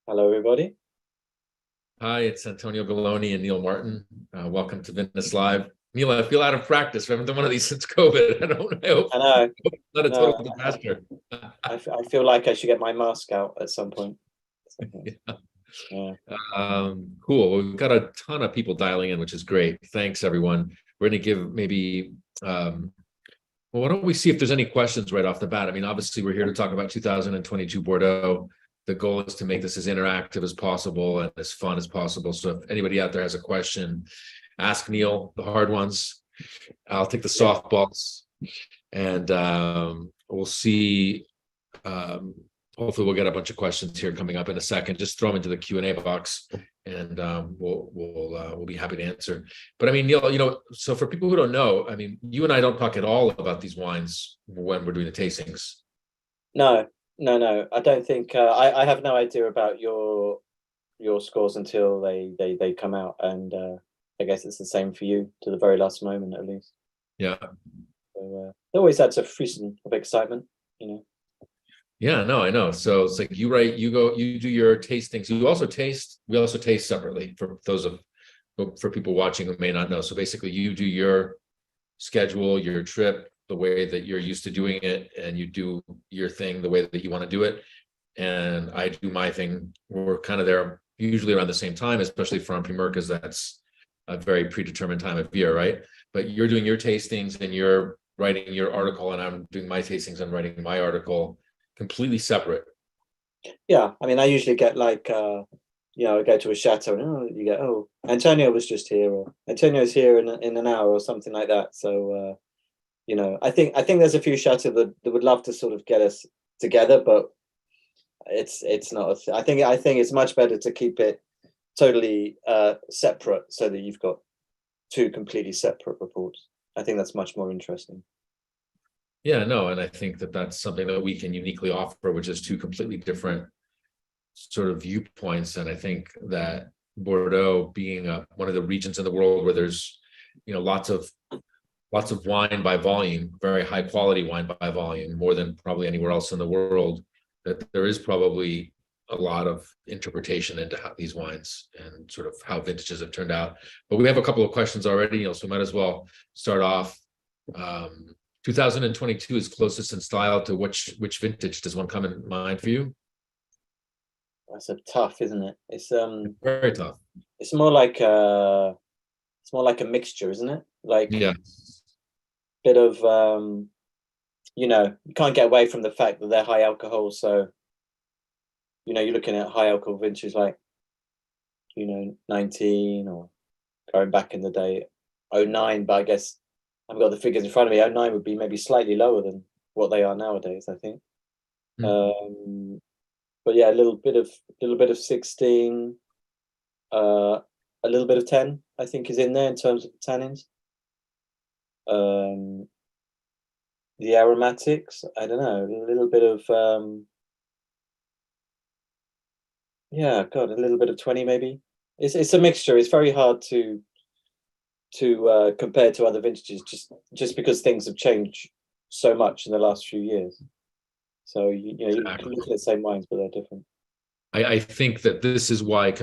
Hello, everybody. Hi, it's Antonio Galloni and Neal Martin. Welcome to Venice Live. Neal, I feel out of practice. We haven't done one of these since COVID. I hope I know. it's not a No, total disaster. I feel like I should get my mask out at some point. Yeah. Yeah. Cool. Well, we've got a ton of people dialing in, which is great. Thanks, everyone. We're going to give maybe, well, why don't we see if there's any questions right off the bat? I mean, obviously, we're here to talk about 2022 Bordeaux. The goal is to make this as interactive as possible and as fun as possible. So if anybody out there has a question, ask Neal the hard ones. I'll take the Yeah. softballs, and we'll see. Um, Hopefully, we'll get a bunch of questions here coming up in a second. Just throw them into the Q&A box, and we'll be happy to answer. But I mean, Neal, so for people who don't know, I mean, you and I don't talk at all about these wines when we're doing the tastings. No, no. I don't think I have no idea about your scores until they come out, and I guess it's the same for you to the very last moment, at least. Yeah, So it always adds a frisson of excitement, you know. yeah, no, I know. So it's like you write, you go, you do your tastings. You also taste. We also taste separately for those of for people watching who may not know. So basically, you do your schedule, your trip, the way that you're used to doing it, and you do your thing the way that you want to do it. And I do my thing. We're kind of there usually around the same time, especially for Primeur, because that's a very predetermined time of year, right? But you're doing your tastings and you're writing your article, and I'm doing my tastings and writing my article completely separate. Yeah, I mean, I usually get like I go to a chateau and you get Antonio was just here, or Antonio's here in an hour or something like that. So I think there's a few chateaux that would love to sort of get us together, but it's not. I think it's much better to keep it totally separate so that you've got two completely separate reports. I think that's much more interesting. Yeah, no, and I think that that's something that we can uniquely offer, which is two completely different sort of viewpoints. And I think that Bordeaux, being one of the regions in the world where there's lots of wine by volume, very high quality wine by volume, more than probably anywhere else in the world, that there is probably a lot of interpretation into how these wines and sort of how vintages have turned out. But we have a couple of questions already, so we might as well start off. 2022 is closest in style to which vintage does one come in mind for you? That's a tough, isn't it? Very tough. It's more like a mixture, isn't it? Like Yeah, bit of you can't get away from the fact that they're high alcohol. So you're looking at high alcohol vintages like 19, or going back in the day, '09. But I guess I've got the figures in front of me. '09 would be maybe slightly lower than what they are nowadays, I think. Um, but yeah, a little bit of 16, uh, a little bit of 10, I think, is in there in terms of tannins. Um, the aromatics, I don't know, a little bit of yeah, God, a little bit of 20 maybe. It's a mixture. It's very hard to compare to other vintages, just because things have changed so much in the last few years. So you can exactly. look at the same wines, but they're different. I think that this is why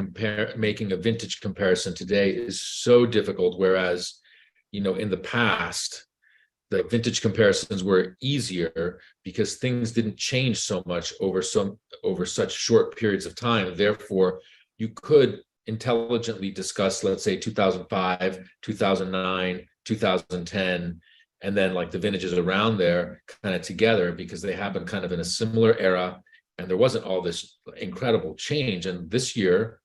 making a vintage comparison today is so difficult. Whereas, in the past, the vintage comparisons were easier because things didn't change so much over such short periods of time. Therefore, you could intelligently discuss, let's say, 2005, 2009, 2010, and then like the vintages around there kind of together, because they happen kind of in a similar era, and there wasn't all this incredible change. And this year,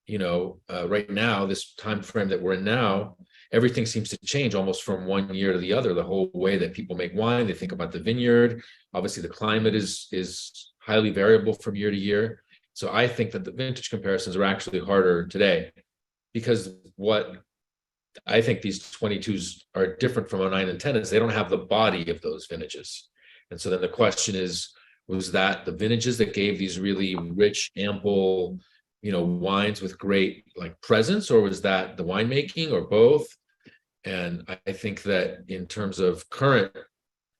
right now, this time frame that we're in now, everything seems to change almost from one year to the other. The whole way that people make wine, they think about the vineyard. Obviously, the climate is highly variable from year to year. So I think that the vintage comparisons are actually harder today, because what I think these 22s are different from 09 and 10 is they don't have the body of those vintages. And so then the question is, was that the vintages that gave these really rich, ample, wines with great like presence, or was that the winemaking, or both? And I think that in terms of current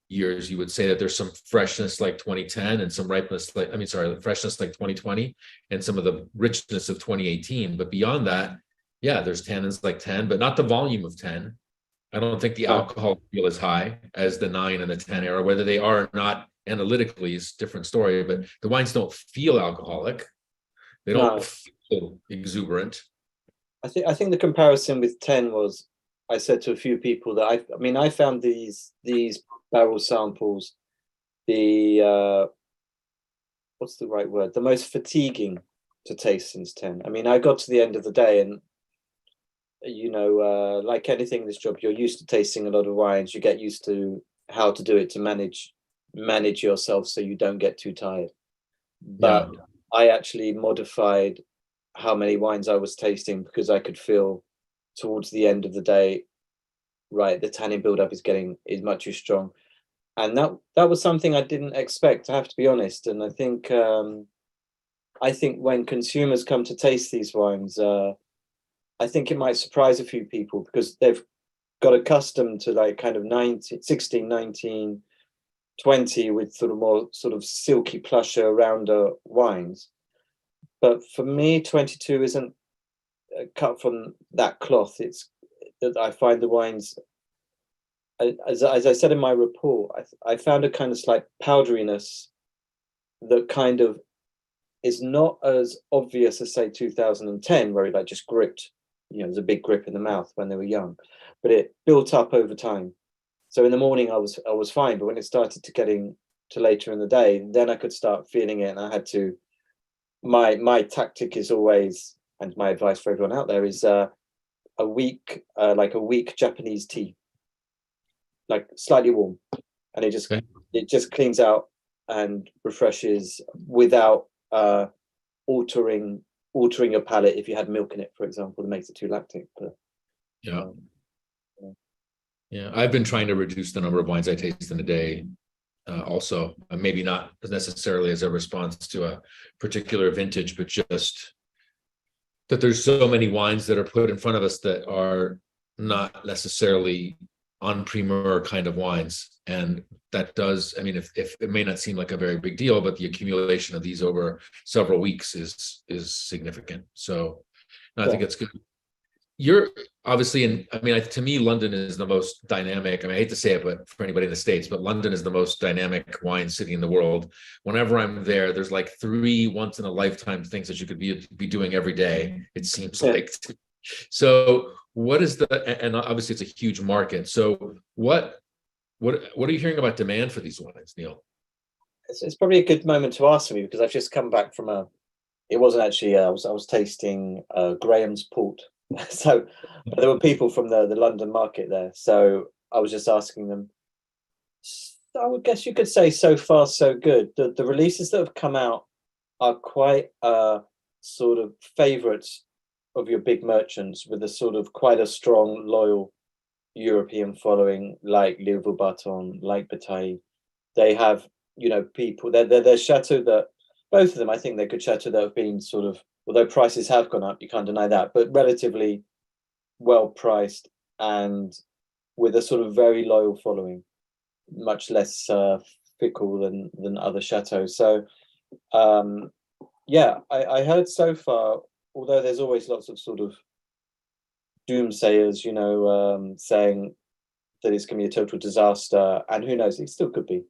years, you would say that there's some freshness like 2010 and some ripeness like, freshness like 2020 and some of the richness of 2018. But beyond that, yeah, there's tannins like 10, but not the volume of 10. I don't think the alcohol feel as high as the 9 and the 10 era. Whether they are or not analytically is a different story, but the wines don't feel alcoholic. They don't feel exuberant. I think the comparison with 10 was, I said to a few people that I found these barrel samples the what's the right word? The most fatiguing to taste since 10. I mean, I got to the end of the day and like anything in this job, you're used to tasting a lot of wines. You get used to how to do it to manage yourself so you don't get too tired. But yeah. I actually modified how many wines I was tasting because I could feel towards the end of the day, right, the tannin buildup is much too strong. And that was something I didn't expect, I have to be honest. And I think when consumers come to taste these wines, I think it might surprise a few people because they've got accustomed to like kind of 16, 19, 20 with sort of more sort of silky, plusher, rounder wines. But for me, 22 isn't cut from that cloth. It's that I find the wines, as I said in my report, I found a kind of slight powderiness that kind of is not as obvious as, say, 2010, where it like just gripped. There's a big grip in the mouth when they were young, but it built up over time. So in the morning I was fine, but when it started to getting to later in the day, then I could start feeling it, and I had to. My tactic is always, and my advice for everyone out there is a weak Japanese tea, like slightly warm, and it just cleans out and refreshes without altering your palate. If you had milk in it, for example, that makes it too lactic. But yeah, I've been trying to reduce the number of wines I taste in a day. Also, maybe not necessarily as a response to a particular vintage, but just that there's so many wines that are put in front of us that are not necessarily on Primeur kind of wines. And that does, I mean, if it may not seem like a very big deal, but the accumulation of these over several weeks is significant. So I think it's good. You're obviously to me, London is the most dynamic. I hate to say it, but for anybody in the States, but London is the most dynamic wine city in the world. Whenever I'm there, there's like 3 once in a lifetime things that you could be doing every day, it seems like. So what is and obviously it's a huge market. So what are you hearing about demand for these wines, Neal? It's probably a good moment to ask me because I've just come back from it wasn't actually, I was tasting Graham's port. So there were people from the London market there. So I was just asking them. I would guess you could say so far so good. The releases that have come out are quite sort of favourites of your big merchants with a sort of quite a strong, loyal European following, like Lieu-Vaubarton, like Bataille. They have, people. They're chateau that both of them. I think they're good chateau that have been sort of, although prices have gone up, you can't deny that, but relatively well priced and with a sort of very loyal following, much less fickle than other chateaus. So, I heard so far, although there's always lots of sort of doomsayers, saying that it's going to be a total disaster, and who knows, it still could be.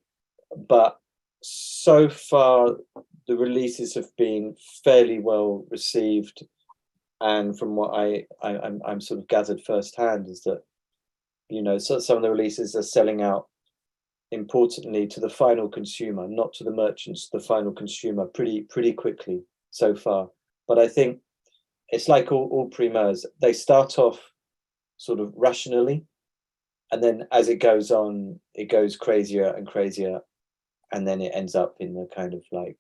But so far, the releases have been fairly well received, and from what I'm sort of gathered firsthand is that so some of the releases are selling out, importantly, to the final consumer, not to the merchants, the final consumer, pretty quickly so far. But I think it's like all primeurs, they start off sort of rationally, and then as it goes on, it goes crazier and crazier, and then it ends up in the kind of like,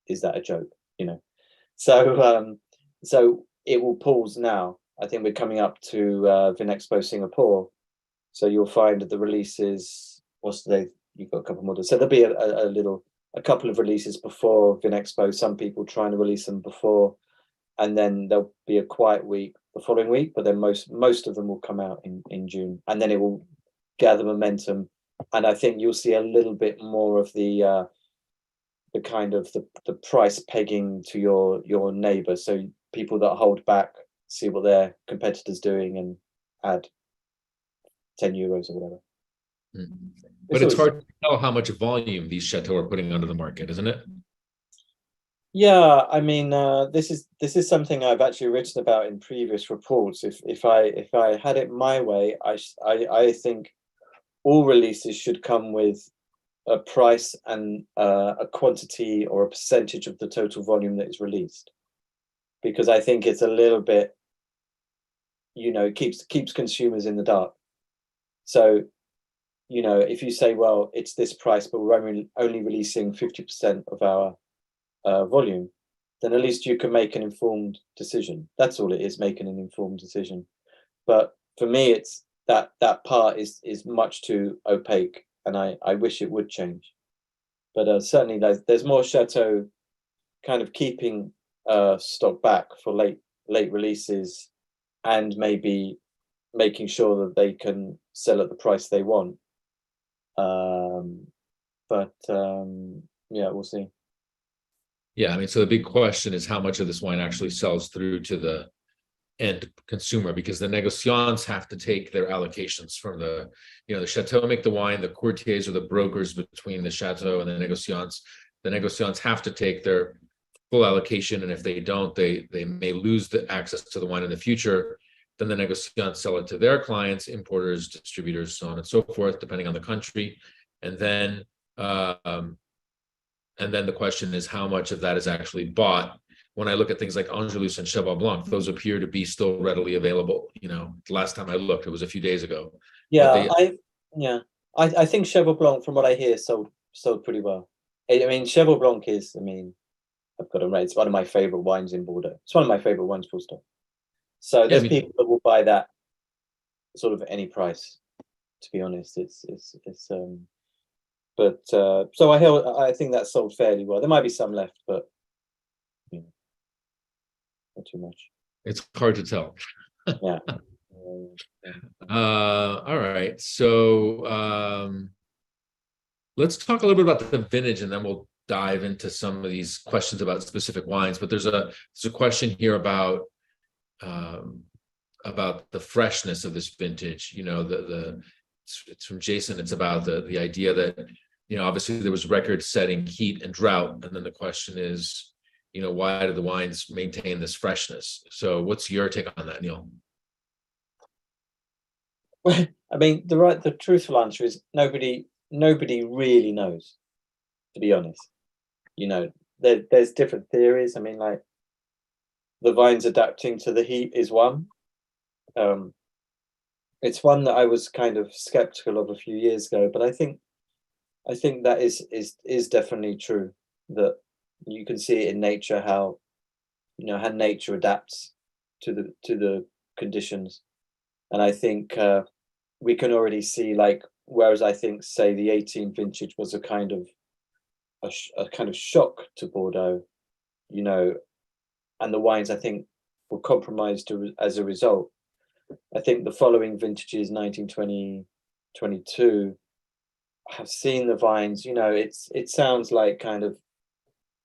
is that a joke? So it will pause now. I think we're coming up to Vinexpo Singapore, so you'll find that the releases, what's the day? You've got a couple more. So there'll be a couple of releases before Vinexpo. Some people trying to release them before, and then there'll be a quiet week the following week. But then most of them will come out in June, and then it will gather momentum And I think you'll see a little bit more of the kind of the price pegging to your neighbor. So people that hold back see what their competitors doing and add €10 or whatever. But it's hard to tell how much volume these chateaux are putting onto the market, isn't it? Yeah, I mean, this is something I've actually written about in previous reports. If I had it my way, I think all releases should come with a price and a quantity or a percentage of the total volume that is released, because I think it's a little bit, keeps consumers in the dark. So, if you say, well, it's this price, but we're only releasing 50% of our volume, then at least you can make an informed decision. That's all it is, making an informed decision. But for me, it's that part is much too opaque, and I wish it would change. But certainly there's more chateau kind of keeping stock back for late releases, and maybe making sure that they can sell at the price they want. But yeah, we'll see. Yeah, I mean, so the big question is how much of this wine actually sells through to the end consumer, because the negociants have to take their allocations from the chateau make the wine, the courtiers or the brokers between the chateau and the negociants. The negociants have to take their full allocation, and if they don't, they may lose the access to the wine in the future. Then the negociants sell it to their clients, importers, distributors, so on and so forth, depending on the country. And then the question is how much of that is actually bought. When I look at things like Angelus and Cheval Blanc, those appear to be still readily available. The last time I looked, it was a few days ago. Yeah, I think Cheval Blanc, from what I hear, sold pretty well. I mean, Cheval Blanc is, I've got to rate, it's one of my favorite wines in Bordeaux. It's one of my favorite wines, full stop. So there's people that will buy that sort of any price, to be honest. But so I think that sold fairly well. There might be some left, but not too much. It's hard to tell. Yeah. All right. So let's talk a little bit about the vintage, and then we'll dive into some of these questions about specific wines. But there's a question here about the freshness of this vintage. It's from Jason. It's about the idea that obviously there was record-setting heat and drought, and then the question is, why do the wines maintain this freshness? So, what's your take on that, Neal? Well, I mean, the truthful answer is nobody really knows, to be honest. There's different theories. I mean, like, the vines adapting to the heat is one. It's one that I was kind of skeptical of a few years ago, but I think that is definitely true, that you can see it in nature, how nature adapts to the conditions. And I think we can already see, like, whereas I think, say, the 18 vintage was a kind of shock to Bordeaux, and the wines, I think, were compromised as a result. I think the following vintages, 1920, 22, have seen the vines. It sounds like kind of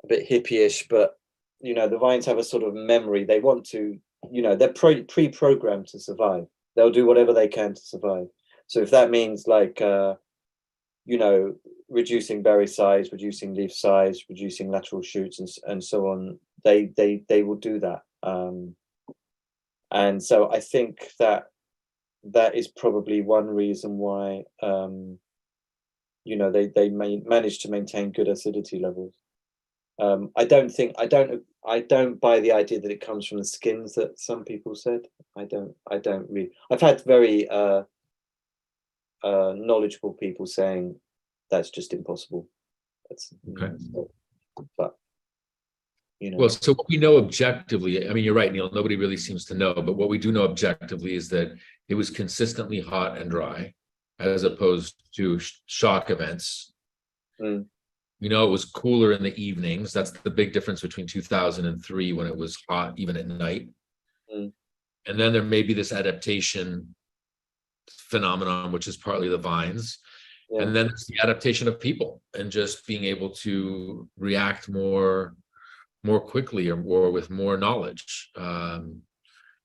a bit hippie-ish, but the vines have a sort of memory. They want to, they're pre-programmed to survive. They'll do whatever they can to survive. So if that means, like, reducing berry size, reducing leaf size, reducing lateral shoots, and so on, they will do that. And so I think that is probably one reason why they may manage to maintain good acidity levels. I don't buy the idea that it comes from the skins that some people said. I don't really. I've had very knowledgeable people saying that's just impossible. That's okay. But well, so what we know objectively, I mean, you're right, Neal, nobody really seems to know, but what we do know objectively is that it was consistently hot and dry, as opposed to shock events. It was cooler in the evenings. That's the big difference between 2003, when it was hot even at night. And then there may be this adaptation phenomenon, which is partly the vines. Yeah. And then it's the adaptation of people and just being able to react more quickly or with more knowledge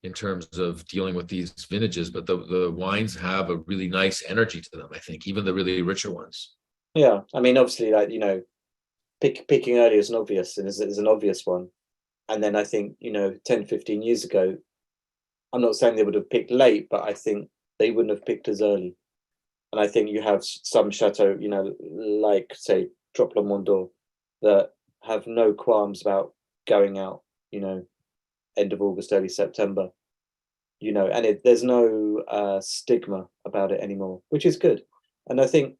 in terms of dealing with these vintages. But the wines have a really nice energy to them, I think, even the really richer ones. Yeah. I mean, obviously, like, picking early is an obvious and is an obvious one. And then I think, 10, 15 years ago, I'm not saying they would have picked late, but I think they wouldn't have picked as early. And I think you have some chateau, like, say, Trop-Le Mondor, that have no qualms about going out, end of August, early September, and there's no stigma about it anymore, which is good. And I think,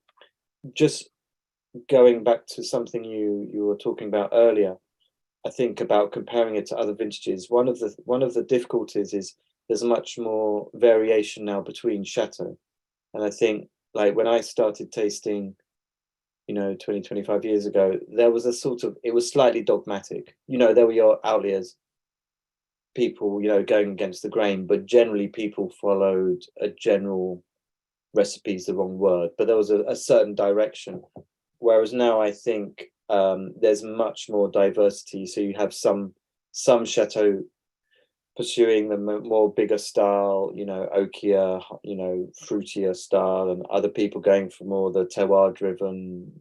just going back to something you were talking about earlier, I think about comparing it to other vintages. One of the difficulties is there's much more variation now between chateau. And I think, like, when I started tasting, 20, 25 years ago, there was it was slightly dogmatic. There were your outliers, people, going against the grain, but generally people followed a general, recipe's the wrong word, but there was a certain direction. Whereas now I think there's much more diversity. So you have some chateau pursuing the more bigger style, oakier, fruitier style, and other people going for more the terroir driven,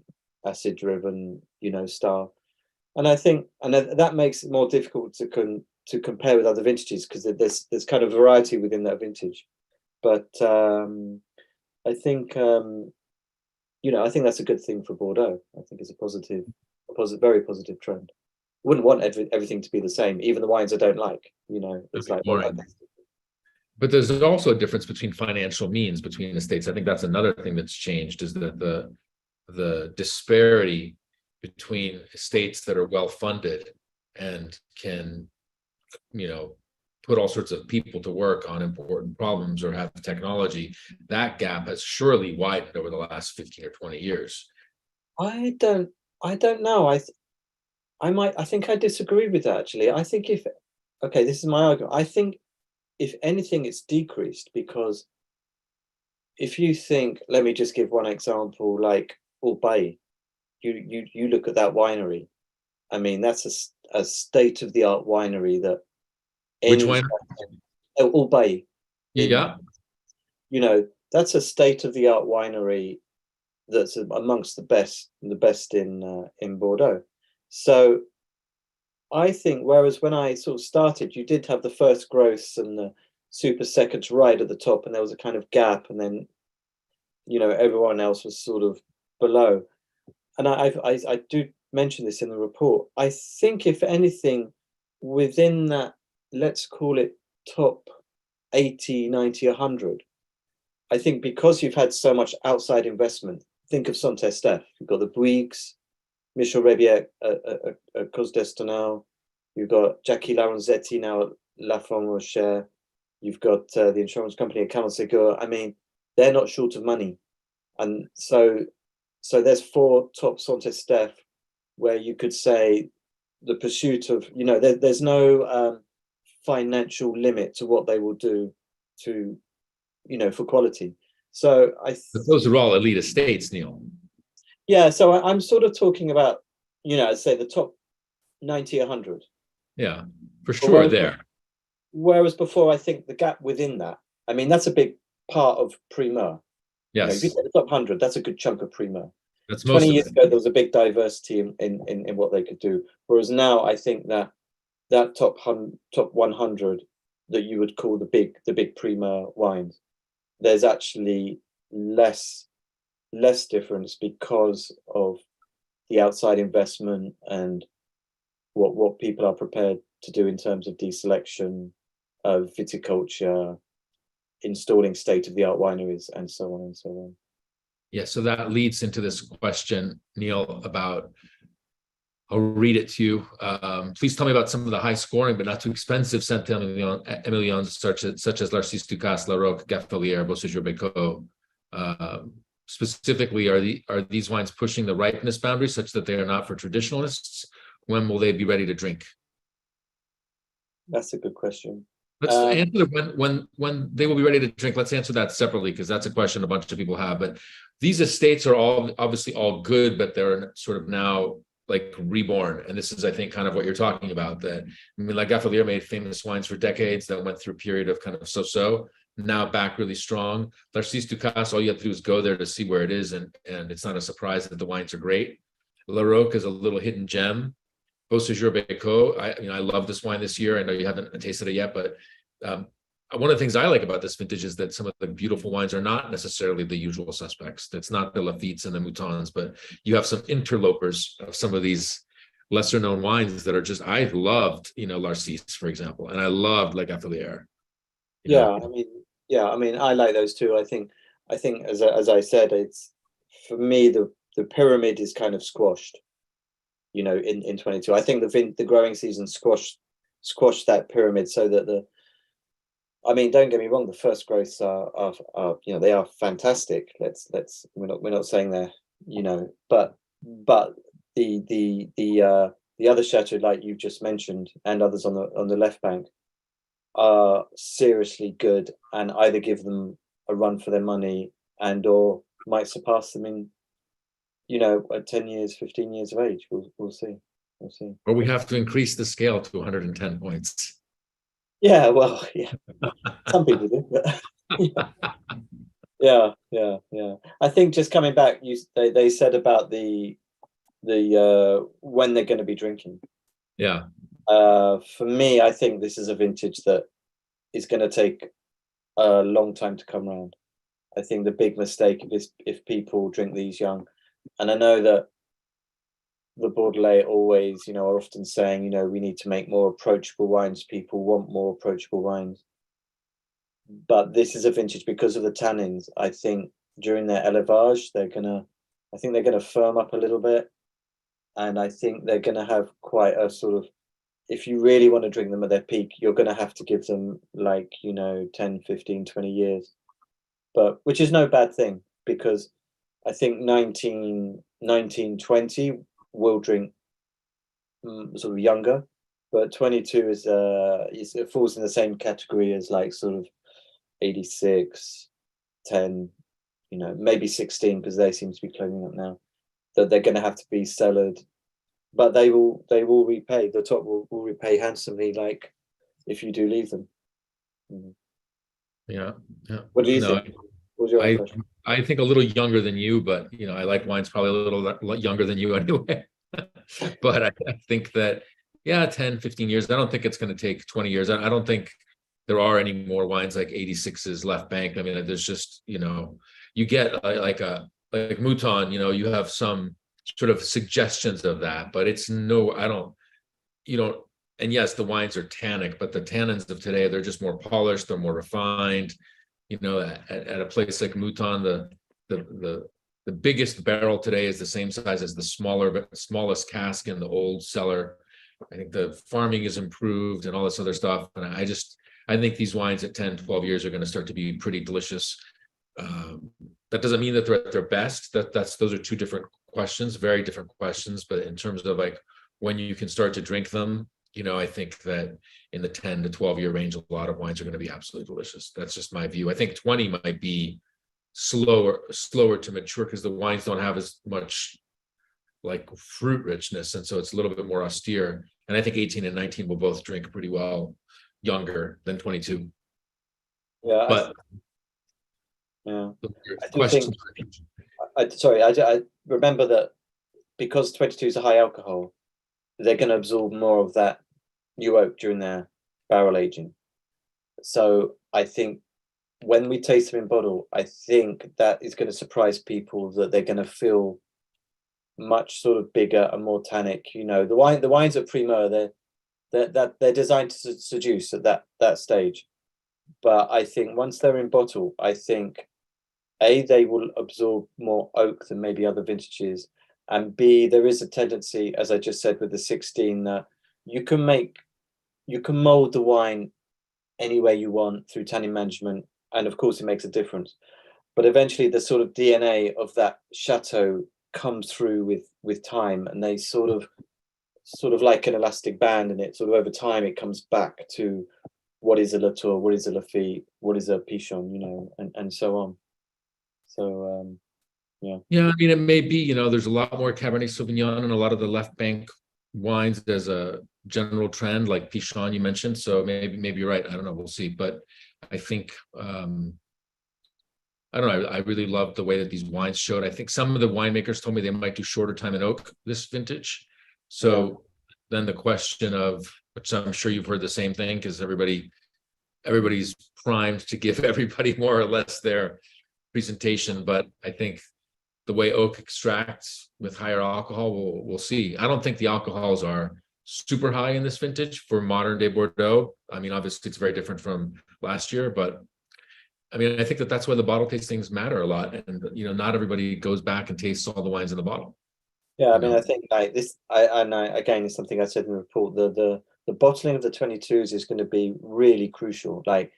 acid driven, style. And I think, and that makes it more difficult to compare with other vintages, because there's kind of variety within that vintage. But I think I think that's a good thing for Bordeaux. I think it's a very positive trend. Wouldn't want everything to be the same, even the wines I don't like. It's like, well, but there's also a difference between financial means between estates. I think that's another thing that's changed, is that the disparity between estates that are well funded and can, put all sorts of people to work on important problems or have technology, that gap has surely widened over the last 15 or 20 years. I don't know. I think I disagree with that, actually. I think this is my argument. I think, if anything, it's decreased, because if you think, let me just give one example, like Bay, you look at that winery. I mean, that's a state of the art winery that. Which one? Bay. Yeah. That's a state of the art winery that's amongst the best in Bordeaux. So I think, whereas when I sort of started, you did have the first growths and the super seconds right at the top, and there was a kind of gap, and then everyone else was sort of below. And I do mention this in the report. I think, if anything, within that, let's call it top 80, 90, 100, I think, because you've had so much outside investment, think of Saint-Estèphe. You've got the Bouygues, Michel Rebier at Cos d'Estournel. You've got Jackie Laronzetti now at La Femme Rocher. You've got the insurance company at Camel Segur. I mean, they're not short of money. And so there's 4 top Saint-Estèphe where you could say the pursuit of, there's no financial limit to what they will do to, for quality. So those are all elite estates, Neal. Yeah, so I'm sort of talking about, I'd say the top 90, 100. Yeah, for sure there. Whereas before, I think the gap within that, I mean, that's a big part of Primeur. Yes. If you take the top 100, that's a good chunk of Primeur. That's 20 years ago, there was a big diversity in what they could do. Whereas now, I think that top 100 that you would call the big Primeur wines, there's actually less difference because of the outside investment and what people are prepared to do in terms of deselection, of viticulture, installing state-of-the-art wineries, and so on and so on. Yeah, so that leads into this question, Neal, about, I'll read it to you. Please tell me about some of the high scoring but not too expensive Saint-Emilions, such as L'Arcis Ducasse, La Roque, Gaffelier, Beauséjour Bécot. Specifically, are these wines pushing the ripeness boundaries such that they are not for traditionalists? When will they be ready to drink? That's a good question. Let's answer when they will be ready to drink. Let's answer that separately because that's a question a bunch of people have. But these estates are all obviously all good, but they're sort of now like reborn. And this is, I think, kind of what you're talking about. That I mean, like Gaffalier made famous wines for decades that went through a period of kind of so-so. Now back really strong. Narcisse Ducasse, all you have to do is go there to see where it is, and it's not a surprise that the wines are great. La Roque is a little hidden gem. Beausejour Bécot, I love this wine this year. I know you haven't tasted it yet, but one of the things I like about this vintage is that some of the beautiful wines are not necessarily the usual suspects. It's not the Lafittes and the Moutons, but you have some interlopers of some of these lesser known wines that are just, I loved, Narcisse, for example, and I loved La Gaffalier. Yeah, I mean, I like those too. I think as I said, it's for me the pyramid is kind of squashed. In 22, I think the growing season squashed that pyramid so that I mean, don't get me wrong, the first growths are they are fantastic. We're not saying they're but the other chateau like you just mentioned and others on the left bank are seriously good and either give them a run for their money and or might surpass them in at 10 years, 15 years of age. We'll see. Or we have to increase the scale to 110 points. Yeah, well, yeah. Some people do, but yeah. I think just coming back, they said about the when they're going to be drinking. Yeah. For me, I think this is a vintage that is going to take a long time to come around. I think the big mistake is if people drink these young, and I know that the Bordelais always, are often saying, we need to make more approachable wines. People want more approachable wines. But this is a vintage because of the tannins. I think during their élevage, they're gonna firm up a little bit. And I think they're gonna have quite a sort of, if you really want to drink them at their peak, you're gonna have to give them 10, 15, 20 years. But which is no bad thing because I think 19, 20 will drink sort of younger, but 22 is it falls in the same category as sort of 86, 10, maybe 16 because they seem to be closing up now. That they're going to have to be cellared, but they will repay. The top will repay handsomely, if you do leave them. Yeah. What do you think? What was your impression? I think a little younger than you, but I like wines probably a little younger than you anyway. But I think that 10, 15 years. I don't think it's going to take 20 years. I don't think there are any more wines like 86's left bank. I mean, there's just you get like Mouton. You have some sort of suggestions of that, but it's and yes, the wines are tannic, but the tannins of today, they're just more polished, they're more refined. At a place like Mouton, the biggest barrel today is the same size as the smallest cask in the old cellar. I think the farming is improved and all this other stuff. And I think these wines at 10, 12 years are going to start to be pretty delicious. That doesn't mean that they're at their best. Those are two different questions, very different questions. But in terms of when you can start to drink them, I think that in the 10 to 12 year range, a lot of wines are going to be absolutely delicious. That's just my view. I think 20 might be slower to mature because the wines don't have as much fruit richness. And so it's a little bit more austere. And I think 18 and 19 will both drink pretty well younger than 22. Yeah. But I remember that because 22 is a high alcohol, they're going to absorb more of that new oak during their barrel aging. So I think when we taste them in bottle, I think that is going to surprise people that they're going to feel much sort of bigger and more tannic. The wines at Primeur, they're designed to seduce at that stage. But I think once they're in bottle, I think they will absorb more oak than maybe other vintages. And B, there is a tendency, as I just said with the 16, that you can mold the wine any way you want through tannin management. And of course, it makes a difference. But eventually, the sort of DNA of that chateau comes through with time, and they sort of like an elastic band, and it sort of over time it comes back to what is a Latour, what is a Lafite, what is a Pichon, you know, and so on. So yeah. Yeah, I mean, it may be, there's a lot more Cabernet Sauvignon and a lot of the left bank wines. There's a general trend like Pichon you mentioned. So maybe you're right. I don't know. We'll see. But I think I don't know. I really loved the way that these wines showed. I think some of the winemakers told me they might do shorter time in oak this vintage. So then the question of, which I'm sure you've heard the same thing, because everybody's primed to give everybody more or less their presentation. But I think the way oak extracts with higher alcohol, we'll see. I don't think the alcohols are super high in this vintage for modern day Bordeaux. I mean, obviously it's very different from last year, but I mean, I think that's why the bottle tastings matter a lot. And, not everybody goes back and tastes all the wines in the bottle. Yeah, I mean, I think like this, I know again, it's something I said in the report. The bottling of the 22s is going to be really crucial. Like,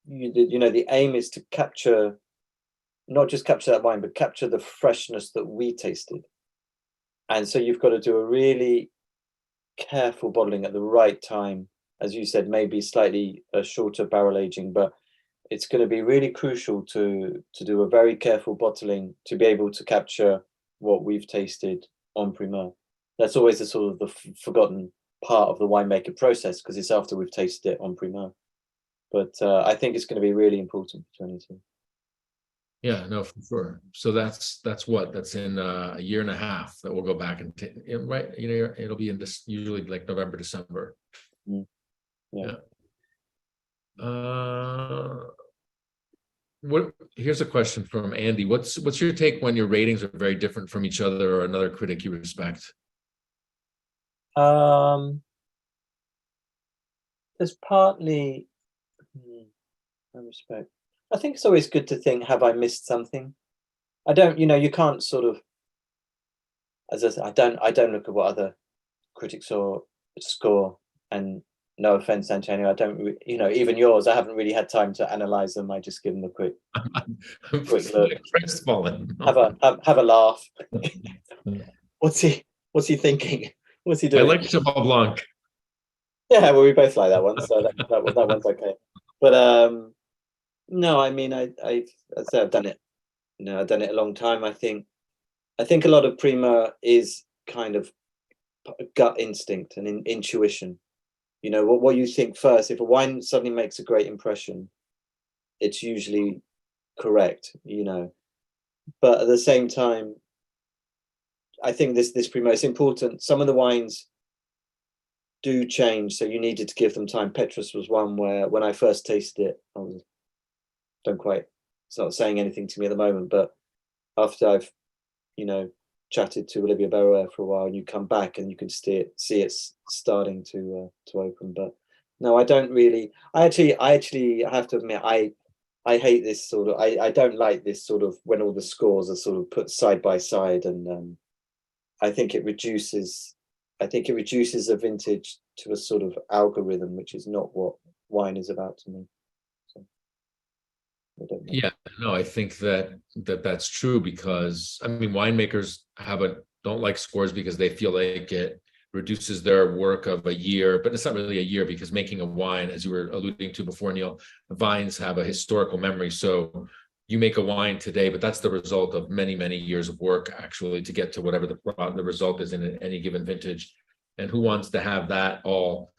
the aim is to capture, not just capture that wine, but capture the freshness that we tasted. And so you've got to do a really careful bottling at the right time, as you said, maybe slightly a shorter barrel aging, but it's going to be really crucial to do a very careful bottling to be able to capture what we've tasted on Primeur. That's always the sort of the forgotten part of the winemaker process, because it's after we've tasted it on Primeur. But I think it's going to be really important for 22. Yeah, no, for sure. So that's in a year and a half that we'll go back and right. It'll be in this usually like November, December. Yeah. Here's a question from Andy. What's your take when your ratings are very different from each other or another critic you respect? There's partly I respect. I think it's always good to think, have I missed something? I don't, you can't sort of, as I said, I don't look at what other critics or score, and no offense, Antonio, I don't, even yours, I haven't really had time to analyze them. I just give them a quick look. Crestfallen. Have a laugh. What's he thinking? What's he doing? I like Cheval Blanc. Yeah, well, we both like that one, so that one's okay. But no, I mean, I've done it. I've done it a long time. I think a lot of Primeur is kind of gut instinct and intuition. What you think first. If a wine suddenly makes a great impression, it's usually correct. But at the same time, I think this Primeur is important. Some of the wines do change, so you needed to give them time. Petrus was one where when I first tasted it, it's not saying anything to me at the moment, but after I've chatted to Olivier Barrois for a while, and you come back and you can see it starting to open. But no, I don't really. I actually have to admit, I hate this sort of. I don't like this sort of when all the scores are sort of put side by side, and I think it reduces a vintage to a sort of algorithm, which is not what wine is about to me. So, I don't know. Yeah, no, I think that's true, because I mean, winemakers don't like scores because they feel like it reduces their work of a year, but it's not really a year, because making a wine, as you were alluding to before, Neal, vines have a historical memory. So you make a wine today, but that's the result of many, many years of work actually to get to whatever the result is in any given vintage. And who wants to have that all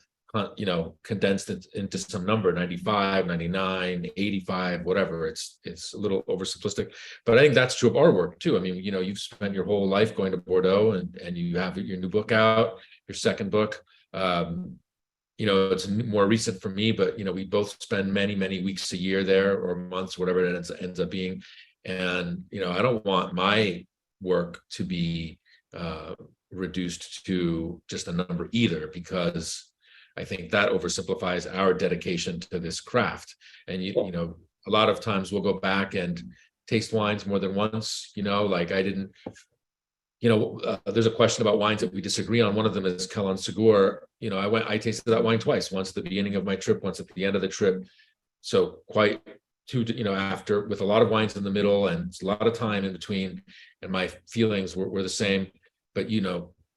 condensed into some number, 95, 99, 85, whatever. It's a little oversimplistic, but I think that's true of our work too. I mean, you've spent your whole life going to Bordeaux, and you have your new book out, your second book. It's more recent for me, but we both spend many, many weeks a year there, or months, whatever it ends up being. And I don't want my work to be reduced to just a number either, because I think that oversimplifies our dedication to this craft. And a lot of times we'll go back and taste wines more than once. Like I didn't. There's a question about wines that we disagree on. One of them is Calon Segur. I tasted that wine twice. Once at the beginning of my trip, once at the end of the trip. So quite after, with a lot of wines in the middle and a lot of time in between, and my feelings were the same. But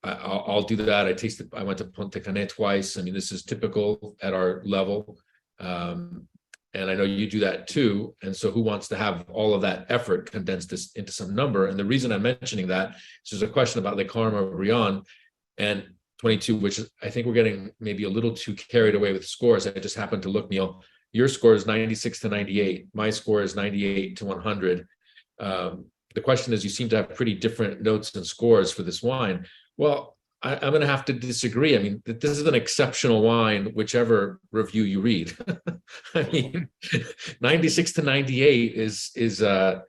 I'll do that. I went to Ponte Canet twice. I mean, this is typical at our level. And I know you do that too. And so who wants to have all of that effort condensed this into some number? And the reason I'm mentioning that is there's a question about Le Carme or Briand and 22, which is, I think we're getting maybe a little too carried away with scores. I just happened to look, Neal. Your score is 96 to 98. My score is 98 to 100. The question is, you seem to have pretty different notes and scores for this wine. Well, I'm going to have to disagree. I mean, this is an exceptional wine, whichever review you read. I mean, 96 to 98 is a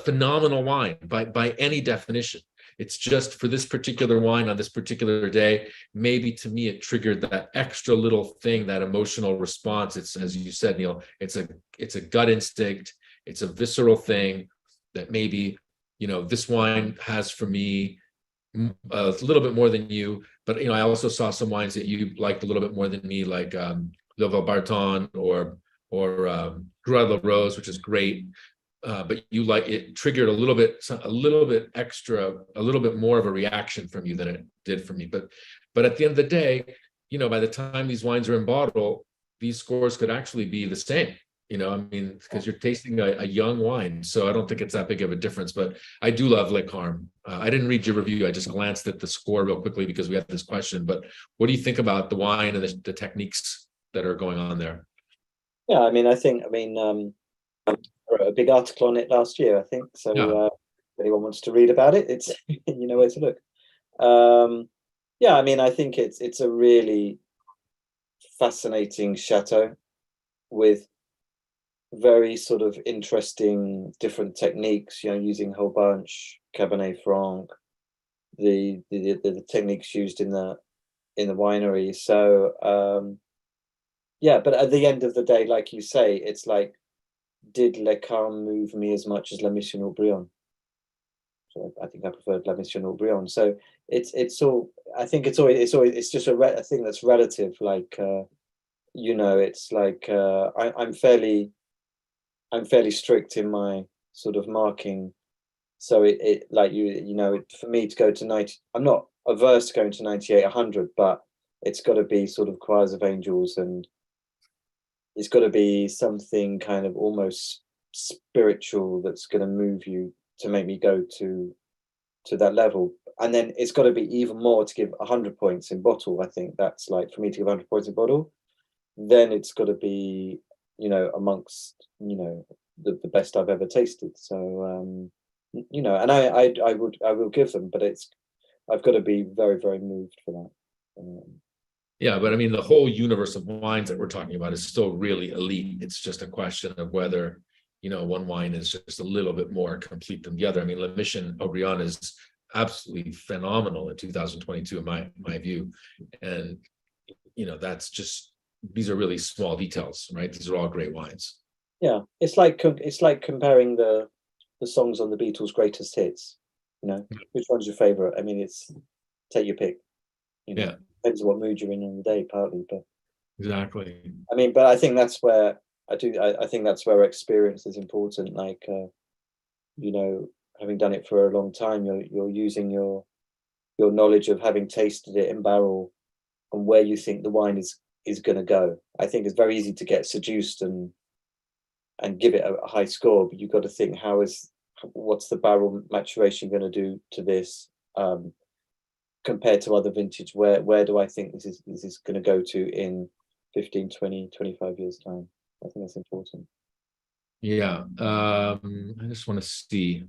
phenomenal wine by any definition. It's just for this particular wine on this particular day, maybe to me it triggered that extra little thing, that emotional response. It's, as you said, Neal, it's a gut instinct, it's a visceral thing that maybe, this wine has for me a little bit more than you, but I also saw some wines that you liked a little bit more than me, like Leval Barton or Gruy de la Rose, which is great. But you like it triggered a little bit extra, a little bit more of a reaction from you than it did for me. But at the end of the day, by the time these wines are in bottle, these scores could actually be the same. I mean, because you're tasting a young wine, so I don't think it's that big of a difference. But I do love Le Carme. I didn't read your review. I just glanced at the score real quickly because we had this question. But what do you think about the wine and the techniques that are going on there? Yeah, I mean, I wrote a big article on it last year, I think. So Yeah. if anyone wants to read about it, it's you know where to look. Yeah, I mean, I think it's a really fascinating chateau with very sort of interesting different techniques, using whole bunch, Cabernet Franc, the techniques used in the winery. So yeah, but at the end of the day, like you say, it's like, did Le Carme move me as much as La Mission Haut-Brion? So I think I preferred La Mission Haut-Brion. So it's all, I think it's just a thing that's relative. Like it's like I'm fairly strict in my sort of marking. So it like for me to go to 90, I'm not averse to going to 98, 100, but it's got to be sort of choirs of angels, and it's got to be something kind of almost spiritual that's going to move you to make me go to that level. And then it's got to be even more to give 100 points in bottle. I think that's like, for me to give 100 points in bottle, then it's got to be amongst the best I've ever tasted. So and I will give them, but I've got to be very, very moved for that. Yeah, but I mean, the whole universe of wines that we're talking about is still really elite. It's just a question of whether, one wine is just a little bit more complete than the other. I mean, La Mission Haut-Brion is absolutely phenomenal in 2022, in my view. And, that's just, these are really small details, right? These are all great wines. Yeah, it's like comparing the songs on the Beatles' greatest hits. Which one's your favorite? I mean, it's take your pick. Yeah, depends on what mood you're in on the day, partly. But exactly. I mean, but I think that's where I think that's where experience is important. Like, having done it for a long time, you're using your knowledge of having tasted it in barrel and where you think the wine is going to go. I think it's very easy to get seduced and give it a high score, but you've got to think, what's the barrel maturation going to do to this compared to other vintage? Where do I think this is going to go to in 15, 20, 25 years time? I think that's important. Yeah. I just want to see.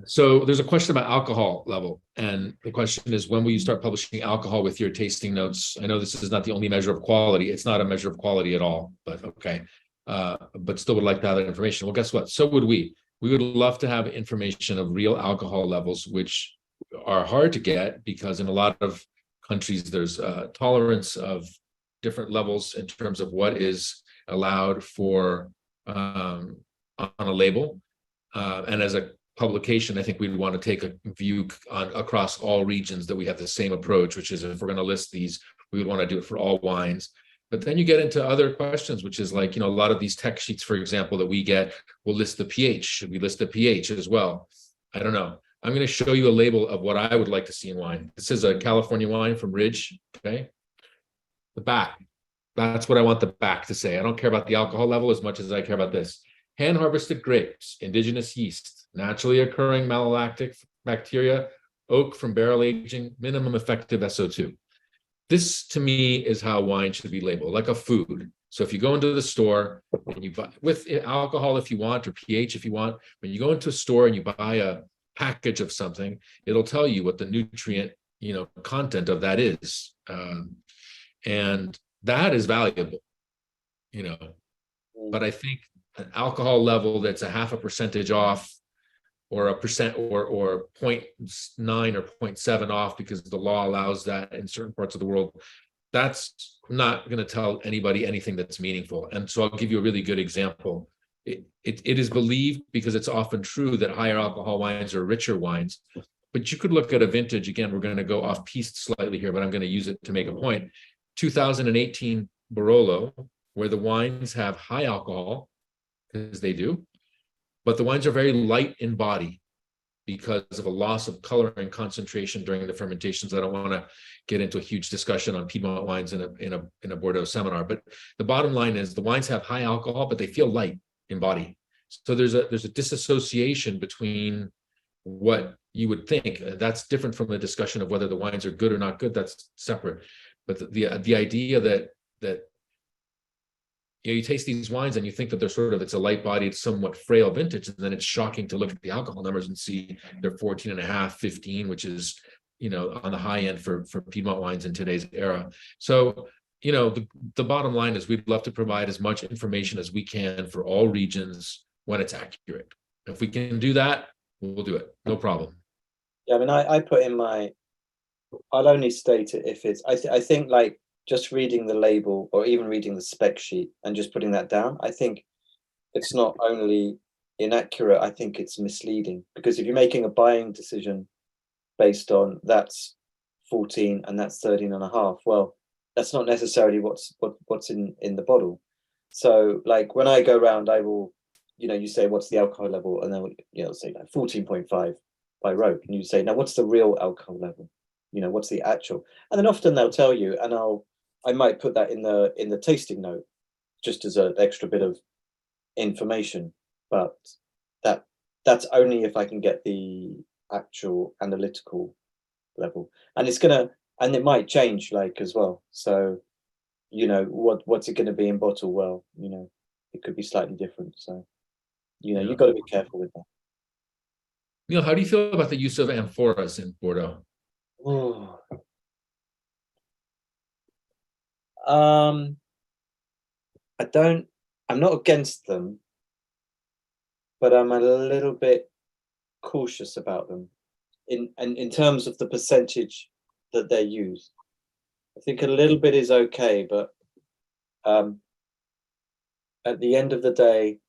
So there's a question about alcohol level. And the question is, when will you start publishing alcohol with your tasting notes? I know this is not the only measure of quality. It's not a measure of quality at all, but okay. But still would like to have that information. Well, guess what? So would we. We would love to have information of real alcohol levels, which are hard to get because in a lot of countries, there's tolerance of different levels in terms of what is allowed for on a label. And as a publication, I think we'd want to take a view across all regions that we have the same approach, which is if we're going to list these, we would want to do it for all wines. But then you get into other questions, which is like, a lot of these tech sheets, for example, that we get will list the pH. Should we list the pH as well? I don't know. I'm going to show you a label of what I would like to see in wine. This is a California wine from Ridge. Okay. The back. That's what I want the back to say. I don't care about the alcohol level as much as I care about this. Hand harvested grapes, indigenous yeast, naturally occurring malolactic bacteria, oak from barrel aging, minimum effective SO2. This to me is how wine should be labeled, like a food. So if you go into the store and you buy with alcohol if you want, or pH if you want, when you go into a store and you buy a package of something, it'll tell you what the nutrient, content of that is. And that is valuable, but I think an alcohol level that's a half a percentage off, or a percent, or 0.9 or 0.7 off because the law allows that in certain parts of the world, that's not going to tell anybody anything that's meaningful. And so I'll give you a really good example. It is believed, because it's often true, that higher alcohol wines are richer wines. But you could look at a vintage, again, we're going to go off piste slightly here, but I'm going to use it to make a point. 2018 Barolo, where the wines have high alcohol, because they do, but the wines are very light in body because of a loss of color and concentration during the fermentations. I don't want to get into a huge discussion on Piedmont wines in a Bordeaux seminar, but the bottom line is the wines have high alcohol, but they feel light in body. So there's a disassociation between what you would think. That's different from the discussion of whether the wines are good or not good. That's separate. But the idea that you taste these wines and you think that it's a light-bodied, somewhat frail vintage, and then it's shocking to look at the alcohol numbers and see they're 14 and a half, 15, which is, on the high end for Piedmont wines in today's era. So, the bottom line is we'd love to provide as much information as we can for all regions when it's accurate. If we can do that, we'll do it. No problem. Yeah, I mean, I put in I'll only state it if it's, I think like just reading the label or even reading the spec sheet and just putting that down, I think it's not only inaccurate, I think it's misleading. Because if you're making a buying decision based on that's 14 and that's 13 and a half, well, that's not necessarily what's in the bottle. So like when I go around, I will, you say what's the alcohol level, and then say like 14.5 by rope, and you say, now what's the real alcohol level? What's the actual? And then often they'll tell you, and I might put that in the tasting note just as an extra bit of information, but that's only if I can get the actual analytical level. And it might change like as well. So what's it going to be in bottle? Well, it could be slightly different. So you've got to be careful with that. Neal, how do you feel about the use of amphoras in Bordeaux? Oh. I'm not against them, but I'm a little bit cautious about them in terms of the percentage that they're used. I think a little bit is okay, but at the end of the day,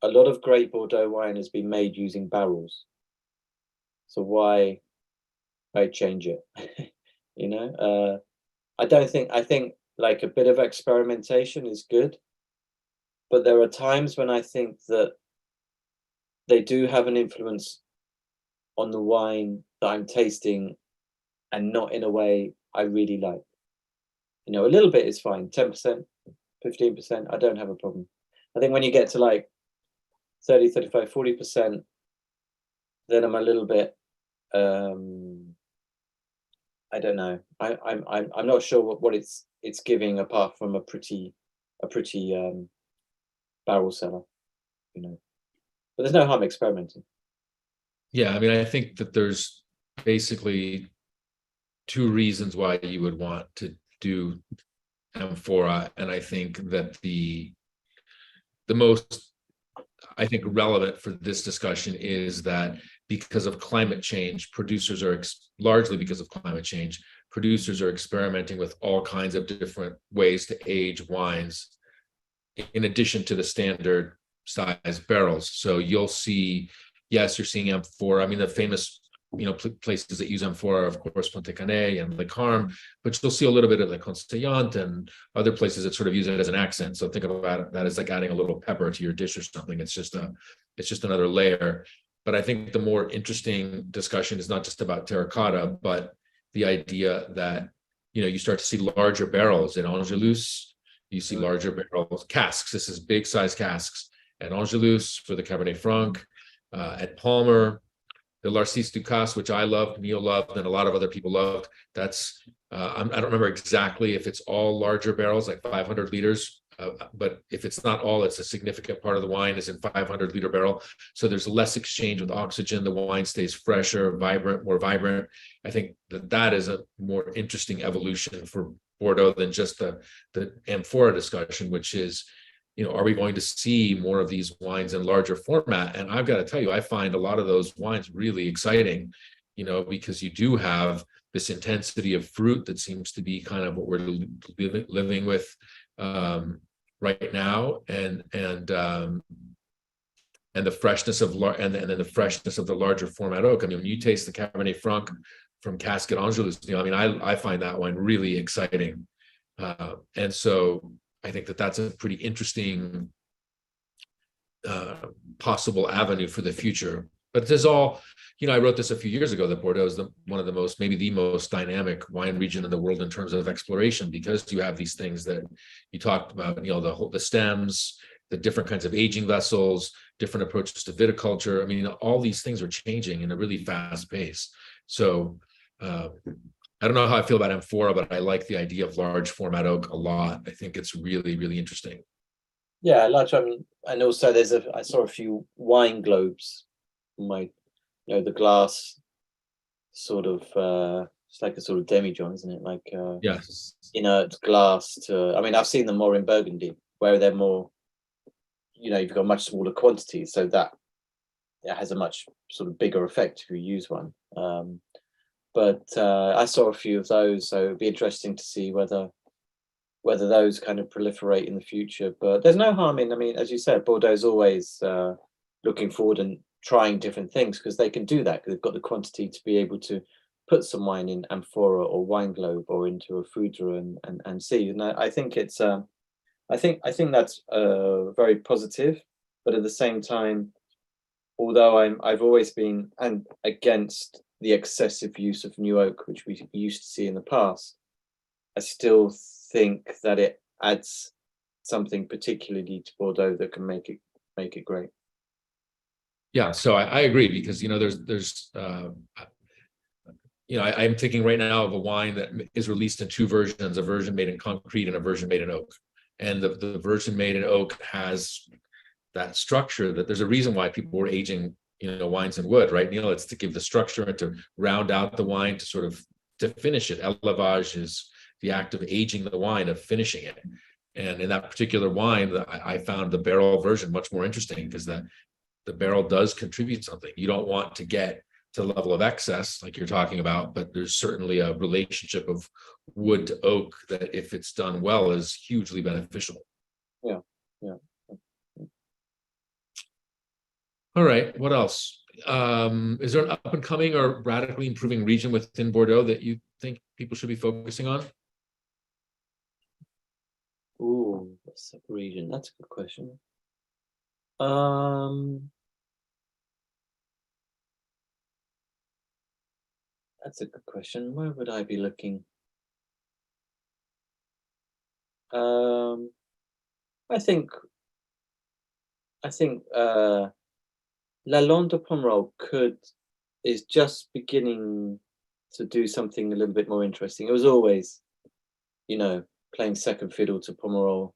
a lot of great Bordeaux wine has been made using barrels. So why change it? I think like a bit of experimentation is good, but there are times when I think that they do have an influence on the wine that I'm tasting, and not in a way I really like. A little bit is fine, 10%, 15%, I don't have a problem. I think when you get to like 30, 35, 40%, then I'm a little bit I don't know. I'm not sure what it's giving apart from a pretty barrel cellar, But there's no harm experimenting. Yeah, I mean, I think that there's basically two reasons why you would want to do amphora, and I think that the most relevant for this discussion is that because of climate change, largely because of climate change, producers are experimenting with all kinds of different ways to age wines in addition to the standard size barrels. So you'll see, yes, you're seeing amphora. I mean, the famous places that use amphora, of course, Ponte Canet and Le Carme, but you'll see a little bit of the Constellant and other places that sort of use it as an accent. So think about that as like adding a little pepper to your dish or something. It's just another layer. But I think the more interesting discussion is not just about terracotta, but the idea that you start to see larger barrels in Angelus. You see larger barrels, casks. This is big size casks at Angelus for the Cabernet Franc, at Palmer, the Larcis Ducasse, which I loved, Neal loved, and a lot of other people loved. That's I don't remember exactly if it's all larger barrels, like 500 liters. But if it's not all, it's a significant part of the wine is in 500-liter barrel. So there's less exchange with oxygen. The wine stays fresher, vibrant, more vibrant. I think that is a more interesting evolution for Bordeaux than just the amphora discussion, which is, are we going to see more of these wines in larger format? And I've got to tell you, I find a lot of those wines really exciting, because you do have this intensity of fruit that seems to be kind of what we're living with right now, and the freshness of and then the freshness of the larger format oak. I mean, when you taste the Cabernet Franc from Casket Angelus, I find that wine really exciting, and so I think that's a pretty interesting possible avenue for the future. But there's all, I wrote this a few years ago that Bordeaux is one of the most, maybe the most dynamic wine region in the world in terms of exploration, because you have these things that you talked about, the stems, the different kinds of aging vessels, different approaches to viticulture. I mean, all these things are changing in a really fast pace. So I don't know how I feel about amphora, but I like the idea of large format oak a lot. I think it's really, really interesting. Yeah, and also I saw a few wine globes. The glass sort of it's like a sort of demijohn, isn't it? Like Yes, inert glass I've seen them more in Burgundy, where they're more, you've got much smaller quantities, so that it has a much sort of bigger effect if you use one. But I saw a few of those, so it'd be interesting to see whether those kind of proliferate in the future. But there's no harm in, as you said, Bordeaux's always looking forward and trying different things, because they can do that, because they've got the quantity to be able to put some wine in amphora or wine globe or into a foudre and see. And I think it's I think that's very positive, but at the same time, although I've always been against the excessive use of new oak, which we used to see in the past, I still think that it adds something particularly to Bordeaux that can make it great. Yeah, so I agree, because there's I'm thinking right now of a wine that is released in two versions: a version made in concrete and a version made in oak. And the version made in oak has that structure, that there's a reason why people were aging wines in wood, right, Neal? It's to give the structure and to round out the wine, to sort of to finish it. Élevage is the act of aging the wine, of finishing it. And in that particular wine, I found the barrel version much more interesting, because the barrel does contribute something. You don't want to get to the level of excess like you're talking about, but there's certainly a relationship of wood to oak that, if it's done well, is hugely beneficial. Yeah. All right, what else? Is there an up and coming or radically improving region within Bordeaux that you think people should be focusing on? Ooh, what's that region? That's a good question. That's a good question. Where would I be looking? I think La Londe de Pomerol is just beginning to do something a little bit more interesting. It was always, playing second fiddle to Pomerol,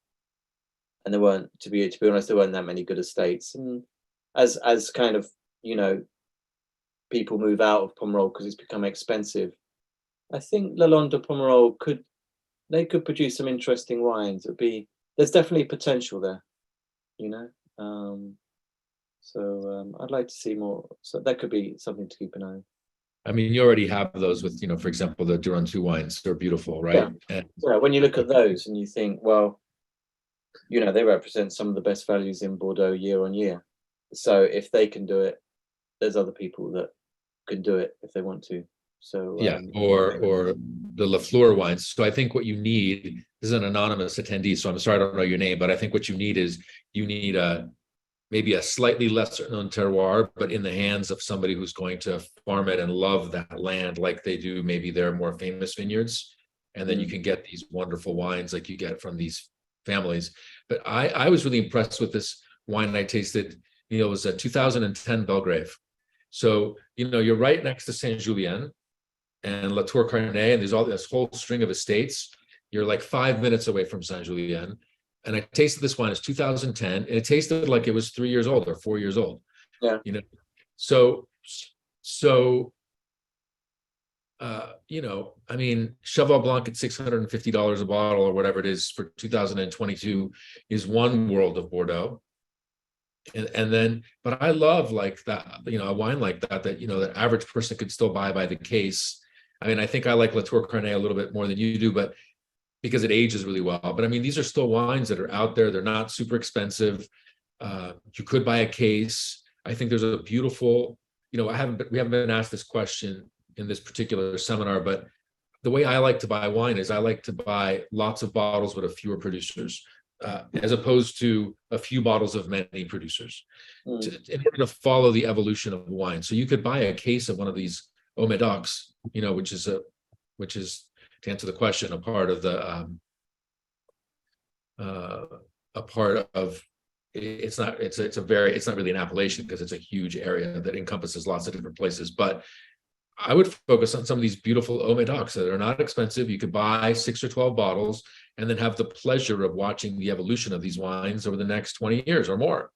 and there weren't, to be honest, there weren't that many good estates. And as kind of, people move out of Pomerol because it's become expensive, I think La Londe de Pomerol could produce some interesting wines. There's definitely potential there, So I'd like to see more. So that could be something to keep an eye on. I mean, you already have those with, for example, the Durantou wines. They're beautiful, right? Yeah. When you look at those and you think, well, they represent some of the best values in Bordeaux year on year. So if they can do it, there's other people that can do it if they want to. So yeah, or the Lafleur wines. So I think what you need, this is an anonymous attendee, so I'm sorry I don't know your name, but I think what you need is maybe a slightly lesser known terroir, but in the hands of somebody who's going to farm it and love that land like they do maybe their more famous vineyards, and then you can get these wonderful wines like you get from these families. But I was really impressed with this wine I tasted. It was a 2010 Belgrave. So, you're right next to Saint Julien and La Tour Carnet, and there's all this whole string of estates. You're like 5 minutes away from Saint Julien. And I tasted this wine. It's 2010, and it tasted like it was 3 years old or 4 years old. Yeah. So, I mean, Cheval Blanc at $650 a bottle or whatever it is for 2022 is one world of Bordeaux. And then, but I love like that, a wine like that, the average person could still buy by the case. I mean, I think I like La Tour Carnet a little bit more than you do, but because it ages really well. But I mean, these are still wines that are out there. They're not super expensive. You could buy a case. I think there's a beautiful, we haven't been asked this question in this particular seminar, but the way I like to buy wine is I like to buy lots of bottles with a fewer producers, as opposed to a few bottles of many producers, in order to follow the evolution of wine. So you could buy a case of one of these Omedocs, which is to answer the question, a part of it's not really an appellation because it's a huge area that encompasses lots of different places. But I would focus on some of these beautiful Omedocs that are not expensive. You could buy 6 or 12 bottles and then have the pleasure of watching the evolution of these wines over the next 20 years or more.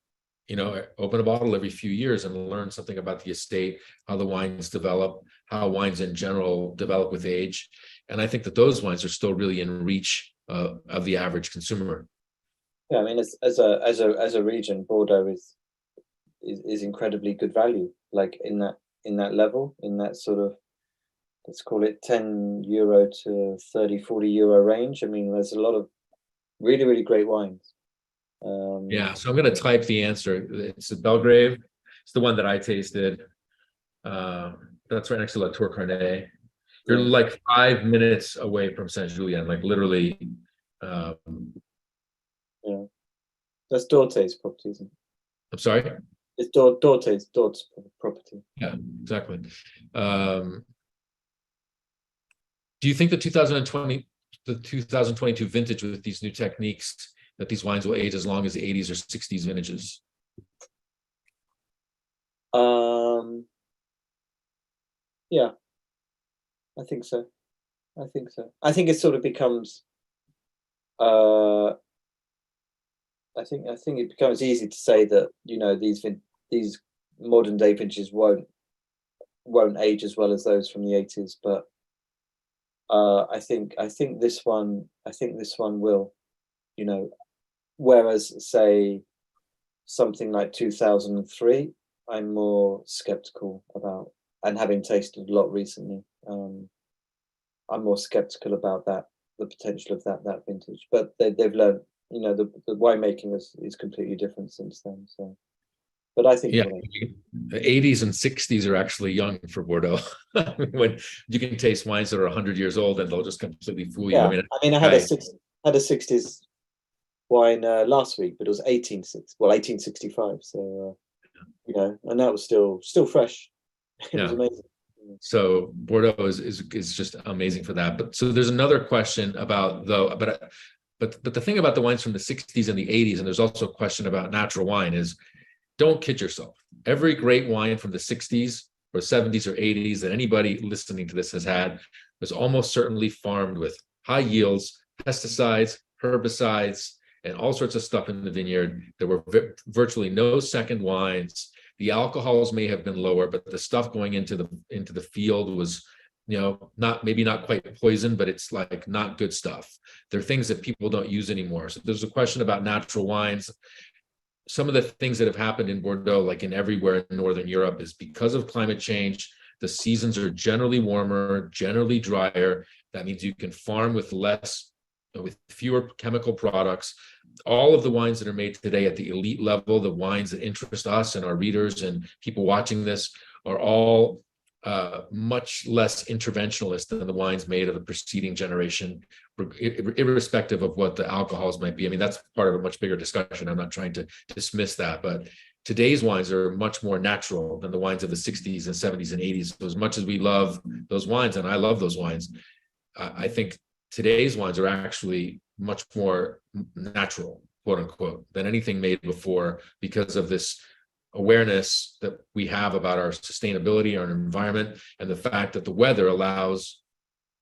Open a bottle every few years and learn something about the estate, how the wines develop, how wines in general develop with age. And I think that those wines are still really in reach of the average consumer. Yeah, I mean, as a region, Bordeaux is incredibly good value. Like in that level, in that sort of, let's call it €10 to 30, €40 range. I mean, there's a lot of really, really great wines. So I'm going to type the answer. It's the Belgrave. It's the one that I tasted. That's right next to La Tour Carnet. You're like 5 minutes away from Saint Julien, like literally. Yeah, that's Dorte's property, isn't it? I'm sorry? It's Dorte's property. Yeah, exactly. Do you think the 2022 vintage with these new techniques, that these wines will age as long as the 80s or 60s vintages? Yeah, I think so. I think it sort of becomes. I think it becomes easy to say that these modern day vintages won't age as well as those from the 80s, but I think this one will, whereas say something like 2003, I'm more skeptical about, and having tasted a lot recently, I'm more skeptical about the potential of that vintage. But they've learned, the winemaking is completely different since then. So, but I think the 80s and 60s are actually young for Bordeaux. When you can taste wines that are 100 years old and they'll just completely fool you. I had a 60s wine last week, but it was 1865. So and that was still fresh. It was amazing. So Bordeaux is just amazing for that. But so there's another question about but the thing about the wines from the 60s and the 80s, and there's also a question about natural wine, is don't kid yourself. Every great wine from the 60s or 70s or 80s that anybody listening to this has had was almost certainly farmed with high yields, pesticides, herbicides, and all sorts of stuff in the vineyard. There were virtually no second wines. The alcohols may have been lower, but the stuff going into the field was, maybe not quite poison, but it's like not good stuff. There are things that people don't use anymore. So there's a question about natural wines. Some of the things that have happened in Bordeaux, like in everywhere in Northern Europe, is because of climate change. The seasons are generally warmer, generally drier. That means you can farm with fewer chemical products. All of the wines that are made today at the elite level, the wines that interest us and our readers and people watching this, are all much less interventionalist than the wines made of the preceding generation, irrespective of what the alcohols might be. I mean, that's part of a much bigger discussion. I'm not trying to dismiss that, but today's wines are much more natural than the wines of the 60s and 70s and 80s. So as much as we love those wines, and I love those wines, I think today's wines are actually much more natural, quote unquote, than anything made before, because of this awareness that we have about our sustainability, our environment, and the fact that the weather allows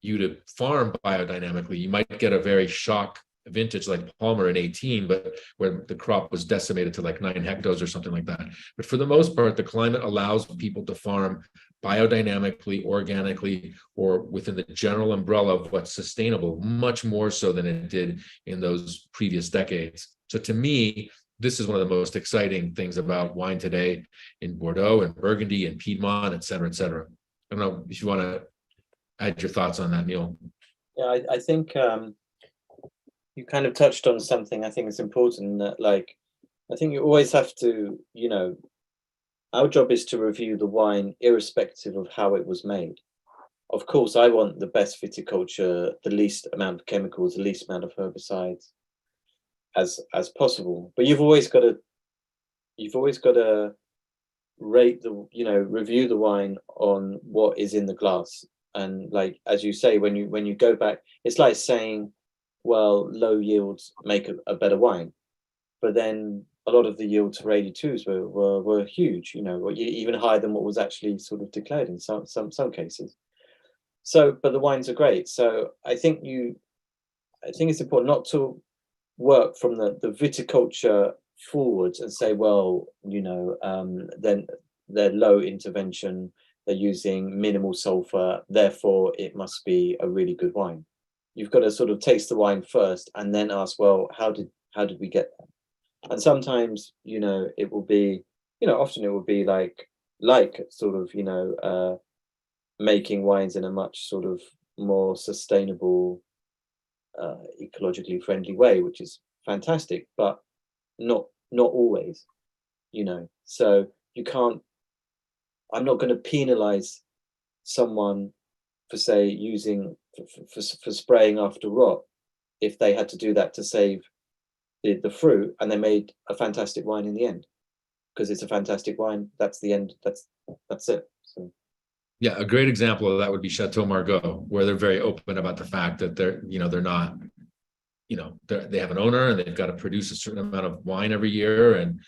you to farm biodynamically. You might get a very shock vintage like Palmer in 18, but where the crop was decimated to like 9 hectares or something like that. But for the most part, the climate allows people to farm biodynamically, organically, or within the general umbrella of what's sustainable, much more so than it did in those previous decades. So to me, this is one of the most exciting things about wine today in Bordeaux and Burgundy and Piedmont, et cetera, et cetera. I don't know if you want to add your thoughts on that, Neal. Yeah, I think you kind of touched on something I think is important, that like I think you always have to, our job is to review the wine irrespective of how it was made. Of course, I want the best viticulture, the least amount of chemicals, the least amount of herbicides as possible. But you've always got to rate review the wine on what is in the glass. And like as you say, when you go back, it's like saying, well, low yields make a better wine, but then a lot of the yields for 82s were huge, even higher than what was actually sort of declared in some cases. So, but the wines are great. So I think it's important not to work from the viticulture forwards and say, well, then they're low intervention, they're using minimal sulfur, therefore it must be a really good wine. You've got to sort of taste the wine first and then ask, well, how did we get there? And sometimes, it will be, often it will be like sort of, making wines in a much sort of more sustainable, ecologically friendly way, which is fantastic, but not always, So you can't. I'm not going to penalize someone for say using for spraying after rot if they had to do that to save the fruit, and they made a fantastic wine in the end, because it's a fantastic wine. That's the end. That's it. So. Yeah, a great example of that would be Chateau Margaux, where they're very open about the fact that they're not, they have an owner and they've got to produce a certain amount of wine every year, and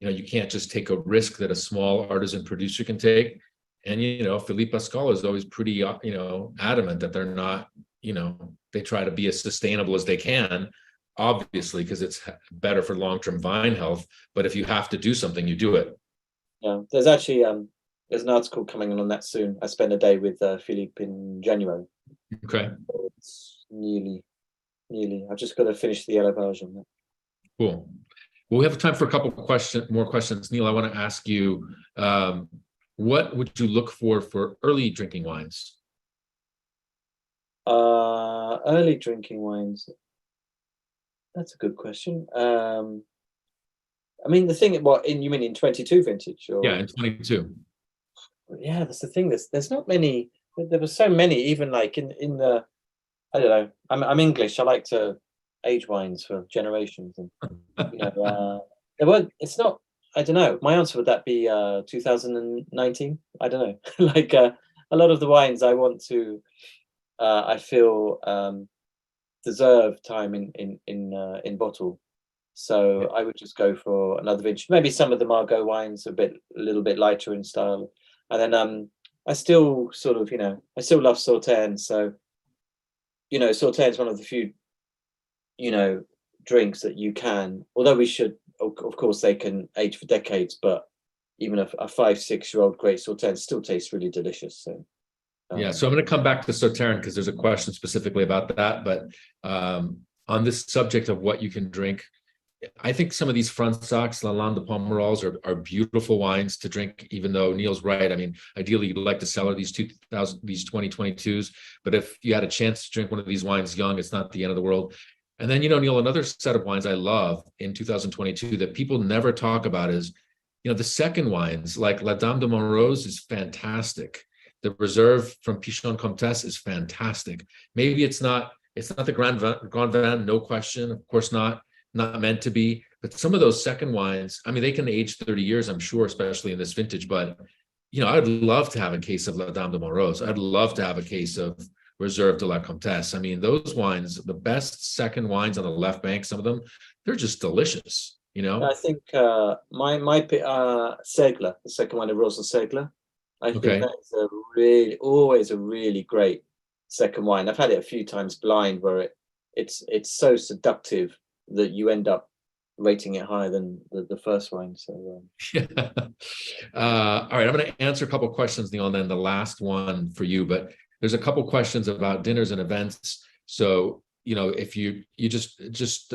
you can't just take a risk that a small artisan producer can take. And Philippe Pascal is always pretty adamant that they're not, they try to be as sustainable as they can, obviously, because it's better for long-term vine health. But if you have to do something, you do it. Yeah, there's actually there's an article coming on that soon. I spent a day with Philippe in January. Okay. It's nearly. I've just got to finish the élevage on that. Cool. Well, we have time for a couple more questions. Neal, I want to ask you, what would you look for early drinking wines? Early drinking wines. That's a good question. I mean, the thing, you mean in 22 vintage? Or? Yeah, in 22. Yeah, that's the thing. There's not many. There were so many, even like in the. I don't know. I'm English. I like to age wines for generations, and there weren't. It's not. I don't know. My answer would that be 2019. I don't know. Like a lot of the wines I want to. I feel deserve time in bottle. So I would just go for another vintage. Maybe some of the Margaux wines a little bit lighter in style, and then I still sort of I still love Sauternes. So Sauternes is one of the few drinks that you can. Although we should, of course, they can age for decades, but even a 5-6-year-old great Sauternes still tastes really delicious. So. Yeah, so I'm going to come back to Sauternes because there's a question specifically about that. But on this subject of what you can drink, I think some of these Fronsacs, Lalande de Pomerols are beautiful wines to drink, even though Neal's right. I mean, ideally, you'd like to cellar these 2022s. But if you had a chance to drink one of these wines young, it's not the end of the world. And then, Neal, another set of wines I love in 2022 that people never talk about is, the second wines, like La Dame de Montrose is fantastic. The Reserve from Pichon Comtesse is fantastic. Maybe it's not the Grand Vin, no question, of course not meant to be. But some of those second wines, I mean, they can age 30 years, I'm sure, especially in this vintage. But, I'd love to have a case of La Dame de Montrose. I'd love to have a case of Reserve de la Comtesse. I mean, those wines, the best second wines on the left bank, some of them, they're just delicious, you know? I think Segler, the second one, of Rosa Segler, I think Okay. that's always a really great second wine. I've had it a few times blind, where it's so seductive that you end up rating it higher than the first wine. So Yeah. All right, I'm going to answer a couple of questions, Neal, and then the last one for you. But there's a couple of questions about dinners and events. So, if you just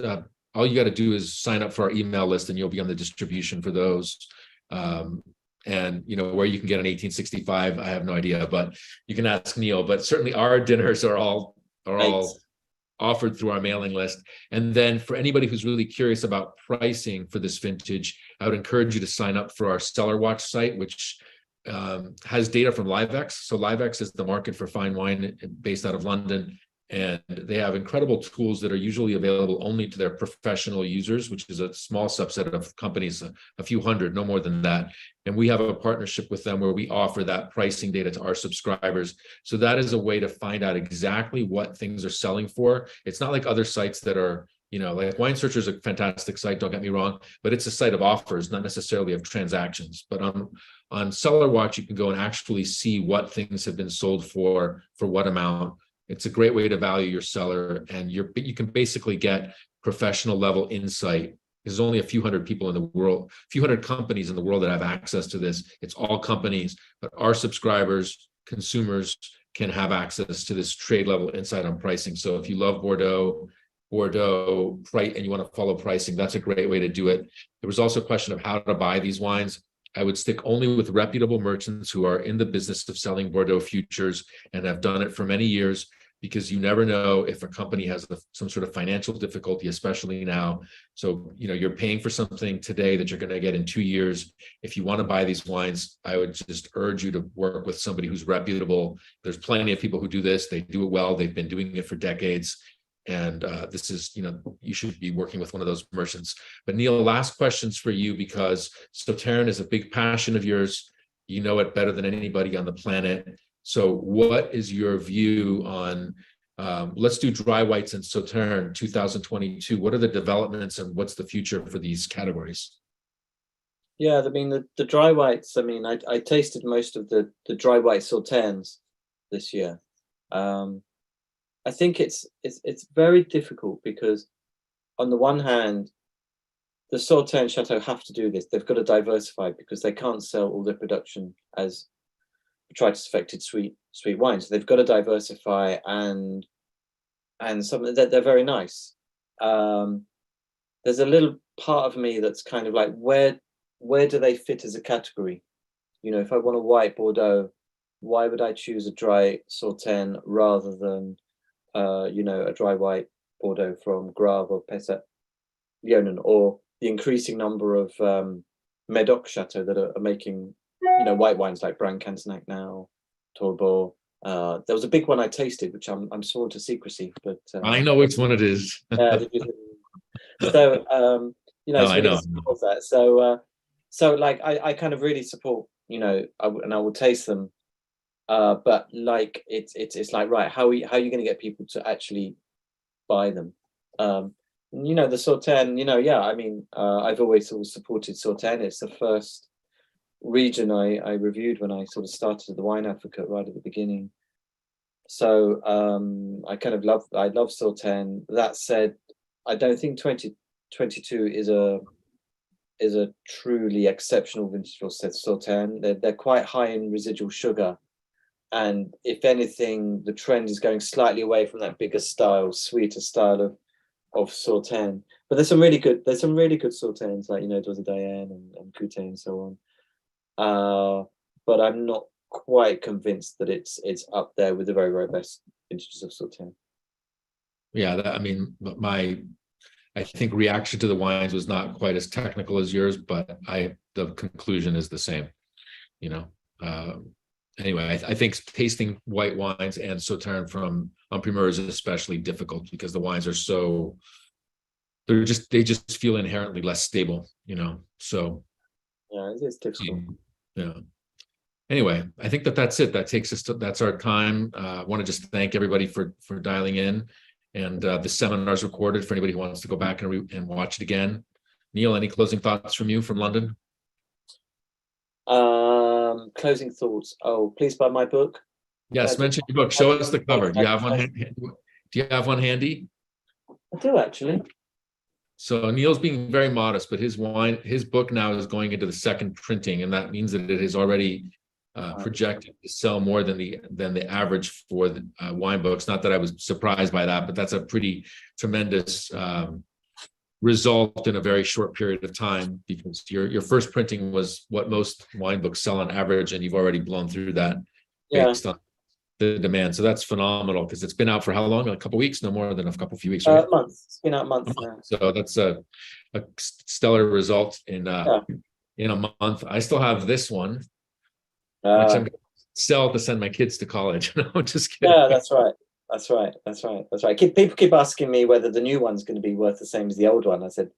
all you got to do is sign up for our email list, and you'll be on the distribution for those. And where you can get an 1865, I have no idea, but you can ask Neal. But certainly, our dinners are all thanks. offered through our mailing list. And then for anybody who's really curious about pricing for this vintage, I would encourage you to sign up for our Cellar Watch site, which has data from LiveX. So LiveX is the market for fine wine based out of London. And they have incredible tools that are usually available only to their professional users, which is a small subset of companies, a few hundred, no more than that. And we have a partnership with them where we offer that pricing data to our subscribers. So that is a way to find out exactly what things are selling for. It's not like other sites that are, like Wine Searcher is a fantastic site, don't get me wrong, but it's a site of offers, not necessarily of transactions. But on Cellar Watch, you can go and actually see what things have been sold for what amount. It's a great way to value your cellar, and you can basically get professional level insight. There's only a few hundred people in the world, a few hundred companies in the world that have access to this. It's all companies, but our subscribers, consumers, can have access to this trade level insight on pricing. So if you love Bordeaux, and you want to follow pricing, that's a great way to do it. There was also a question of how to buy these wines. I would stick only with reputable merchants who are in the business of selling Bordeaux futures and have done it for many years, because you never know if a company has some sort of financial difficulty, especially now. So, you're paying for something today that you're going to get in 2 years. If you want to buy these wines, I would just urge you to work with somebody who's reputable. There's plenty of people who do this. They do it well. They've been doing it for decades. And this is, you should be working with one of those merchants. But Neal, last questions for you, because Sauternes is a big passion of yours. You know it better than anybody on the planet. So what is your view on, let's do dry whites and Sauternes 2022. What are the developments and what's the future for these categories? Yeah, I mean the dry whites. I mean, I tasted most of the dry white Sauternes this year. I think it's very difficult, because on the one hand, the Sauternes Chateau have to do this. They've got to diversify, because they can't sell all their production as detritus affected sweet wines. So they've got to diversify, and some they're very nice. There's a little part of me that's kind of like, where do they fit as a category? If I want a white Bordeaux, why would I choose a dry Sauternes rather than a dry white Bordeaux from Grave or Pesset Lyonen, or the increasing number of Medoc Chateau that are making white wines like Brand Cantenac now, Torbeau. There was a big one I tasted, which I'm sworn to secrecy, but I know which one it is. So No, it's I really know. support that. So like I kind of really support, and I will taste them. But like it's like, right, how are you going to get people to actually buy them? The Sauternes, yeah, I mean, I've always sort of supported Sauternes. It's the first region I reviewed when I sort of started the Wine Advocate right at the beginning. So I love Sauternes. That said, I don't think 2022 is a truly exceptional vintage for Sauternes. They're quite high in residual sugar. And if anything, the trend is going slightly away from that bigger style, sweeter style of Sauternes. But there's some really good Sauternes, like Dos Diane and Couté and so on. But I'm not quite convinced that it's up there with the very, very best vintages of Sauternes. Yeah, I mean, I think reaction to the wines was not quite as technical as yours, but the conclusion is the same. Anyway, I think tasting white wines and Sauternes from Primeur is especially difficult, because the wines are they just feel inherently less stable, So Yeah, it's difficult. yeah. Anyway, I think that's it. That takes us to, that's our time. I want to just thank everybody for dialing in, and the seminar's recorded for anybody who wants to go back and watch it again. Neal, any closing thoughts from you from London? Closing thoughts. Oh, please buy my book. Yes, mention your book. Show us the cover. Do you have one? Do you have one handy? I do actually. So Neal's being very modest, but his book now is going into the second printing, and that means that it is already projected to sell more than the average for the wine books. Not that I was surprised by that, but that's a pretty tremendous result in a very short period of time, because your first printing was what most wine books sell on average, and you've already blown through that based on the demand. So that's phenomenal, because it's been out for how long? A couple of weeks? No more than a few weeks, right? Months. It's been out months now. So that's a stellar result in a month. I still have this one, which I'm going to sell to send my kids to college. No, just kidding. Yeah, that's right. That's right. People keep asking me whether the new one's going to be worth the same as the old one. I said,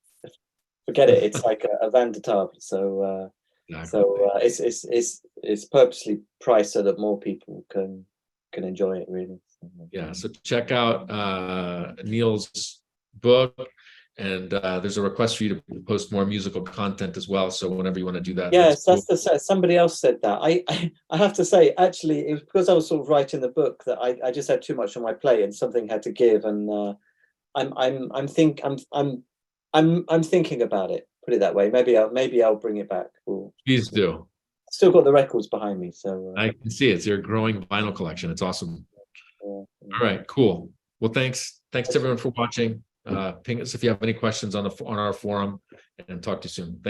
forget it. It's like a Van de Table. So, it's purposely priced so that more people can enjoy it, really. Yeah. So check out Neal's book, and there's a request for you to post more musical content as well. So whenever you want to do that. Yes, somebody else said that. I have to say, actually, it was because I was sort of writing the book that I just had too much on my plate, and something had to give. And I'm thinking about it. Put it that way. Maybe I'll bring it back. Please do. Still got the records behind me, so I can see it's your growing vinyl collection. It's awesome. All right, cool. Well, thanks everyone for watching. Ping us if you have any questions on our forum, and talk to you soon. Thanks.